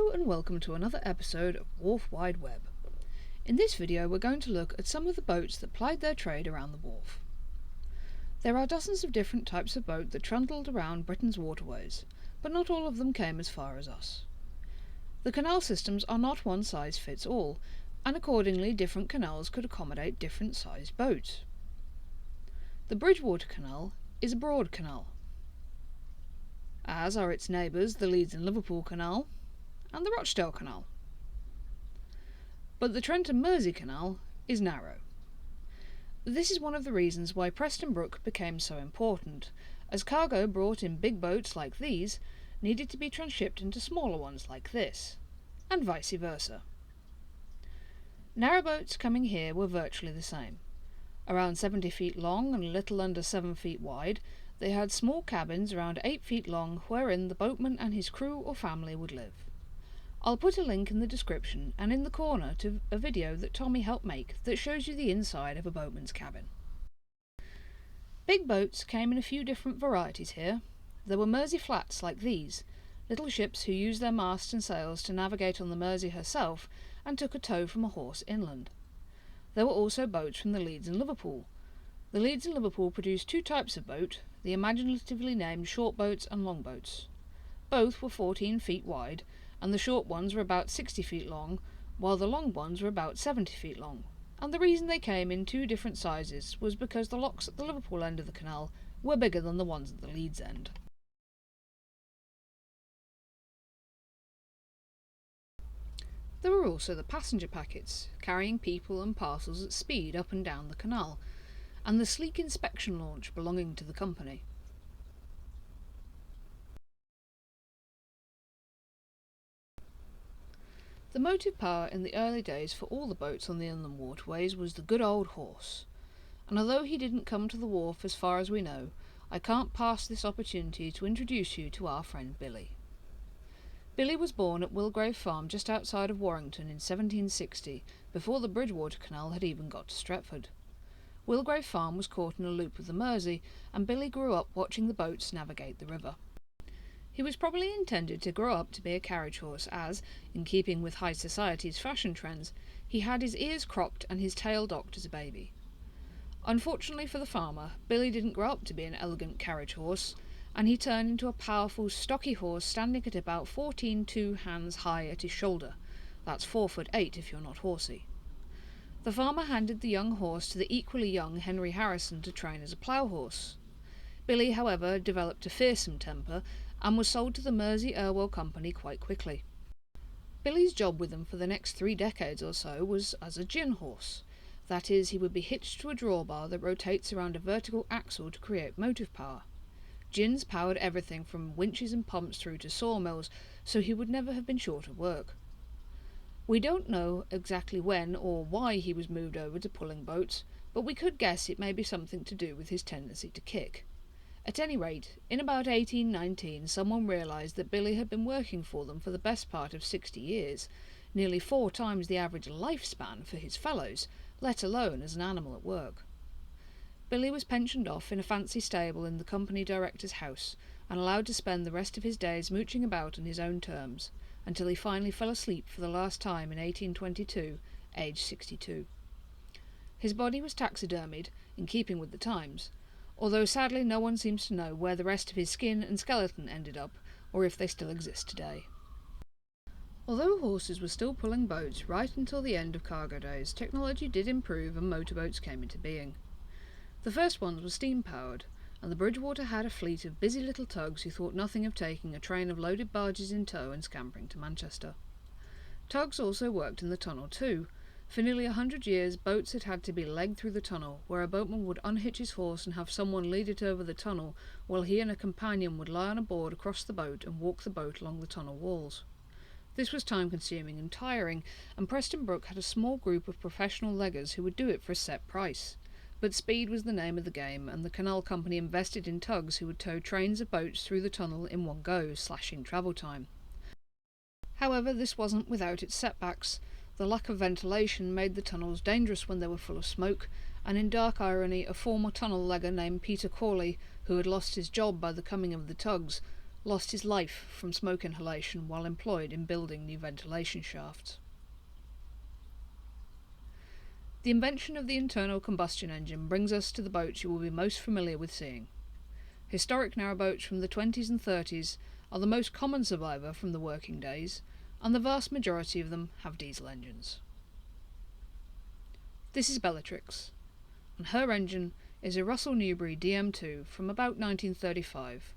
Hello and welcome to another episode of Wharf Wide Web. In this video we're going to look at some of the boats that plied their trade around the wharf. There are dozens of different types of boat that trundled around Britain's waterways, but not all of them came as far as us. The canal systems are not one size fits all, and accordingly different canals could accommodate different sized boats. The Bridgewater Canal is a broad canal, as are its neighbours the Leeds and Liverpool Canal and the Rochdale Canal. But the Trent and Mersey Canal is narrow. This is one of the reasons why Preston Brook became so important, as cargo brought in big boats like these needed to be transshipped into smaller ones like this, and vice versa. Narrow boats coming here were virtually the same. Around 70 feet long and a little under 7 feet wide, they had small cabins around 8 feet long wherein the boatman and his crew or family would live. I'll put a link in the description and in the corner to a video that Tommy helped make that shows you the inside of a boatman's cabin. Big boats came in a few different varieties here. There were Mersey flats like these, little ships who used their masts and sails to navigate on the Mersey herself and took a tow from a horse inland. There were also boats from the Leeds and Liverpool. The Leeds and Liverpool produced two types of boat, the imaginatively named short boats and long boats. Both were 14 feet wide, and the short ones were about 60 feet long, while the long ones were about 70 feet long. And the reason they came in two different sizes was because the locks at the Liverpool end of the canal were bigger than the ones at the Leeds end. There were also the passenger packets, carrying people and parcels at speed up and down the canal, and the sleek inspection launch belonging to the company. The motive power in the early days for all the boats on the inland waterways was the good old horse, and although he didn't come to the wharf as far as we know, I can't pass this opportunity to introduce you to our friend Billy. Billy was born at Willgrave Farm just outside of Warrington in 1760, before the Bridgewater Canal had even got to Stretford. Willgrave Farm was caught in a loop of the Mersey, and Billy grew up watching the boats navigate the river. He was probably intended to grow up to be a carriage horse as, in keeping with high society's fashion trends, he had his ears cropped and his tail docked as a baby. Unfortunately for the farmer, Billy didn't grow up to be an elegant carriage horse, and he turned into a powerful, stocky horse standing at about 14 hands high at his shoulder. That's 4'8" if you're not horsey. The farmer handed the young horse to the equally young Henry Harrison to train as a plough horse. Billy, however, developed a fearsome temper and was sold to the Mersey Irwell Company quite quickly. Billy's job with them for the next 3 decades or so was as a gin horse. That is, he would be hitched to a drawbar that rotates around a vertical axle to create motive power. Gins powered everything from winches and pumps through to sawmills, so he would never have been short of work. We don't know exactly when or why he was moved over to pulling boats, but we could guess it may be something to do with his tendency to kick. At any rate, in about 1819 someone realised that Billy had been working for them for the best part of 60 years, nearly 4 times the average lifespan for his fellows, let alone as an animal at work. Billy was pensioned off in a fancy stable in the company director's house, and allowed to spend the rest of his days mooching about on his own terms, until he finally fell asleep for the last time in 1822, aged 62. His body was taxidermied, in keeping with the times, although sadly no one seems to know where the rest of his skin and skeleton ended up, or if they still exist today. Although horses were still pulling boats right until the end of cargo days, technology did improve and motorboats came into being. The first ones were steam-powered, and the Bridgewater had a fleet of busy little tugs who thought nothing of taking a train of loaded barges in tow and scampering to Manchester. Tugs also worked in the tunnel too. For nearly 100 years, boats had had to be legged through the tunnel, where a boatman would unhitch his horse and have someone lead it over the tunnel, while he and a companion would lie on a board across the boat and walk the boat along the tunnel walls. This was time-consuming and tiring, and Preston Brook had a small group of professional leggers who would do it for a set price. But speed was the name of the game, and the canal company invested in tugs who would tow trains of boats through the tunnel in one go, slashing travel time. However, this wasn't without its setbacks. The lack of ventilation made the tunnels dangerous when they were full of smoke, and in dark irony a former tunnel legger named Peter Corley, who had lost his job by the coming of the tugs, lost his life from smoke inhalation while employed in building new ventilation shafts. The invention of the internal combustion engine brings us to the boats you will be most familiar with seeing. Historic narrowboats from the 20s and 30s are the most common survivor from the working days, and the vast majority of them have diesel engines. This is Bellatrix, and her engine is a Russell Newbery DM2 from about 1935,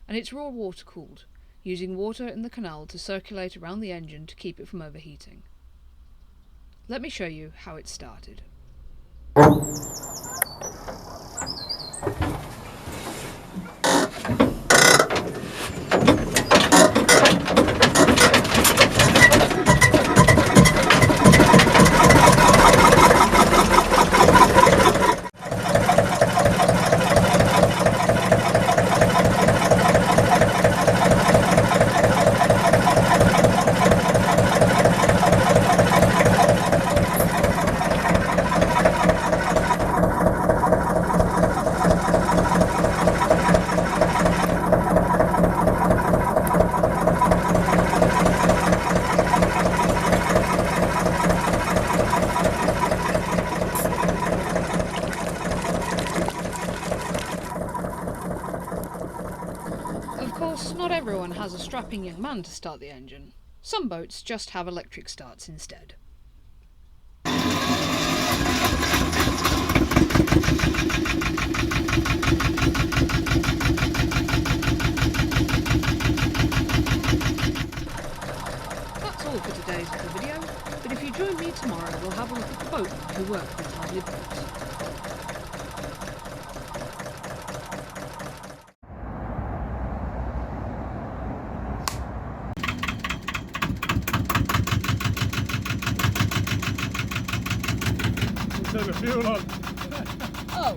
and it's raw water cooled, using water in the canal to circulate around the engine to keep it from overheating. Let me show you how it started. Of course, not everyone has a strapping young man to start the engine. Some boats just have electric starts instead. That's all for today's little video, but if you join me tomorrow we'll have a look at the boatmen who work with lovely boats. Turn the fuel on. Oh.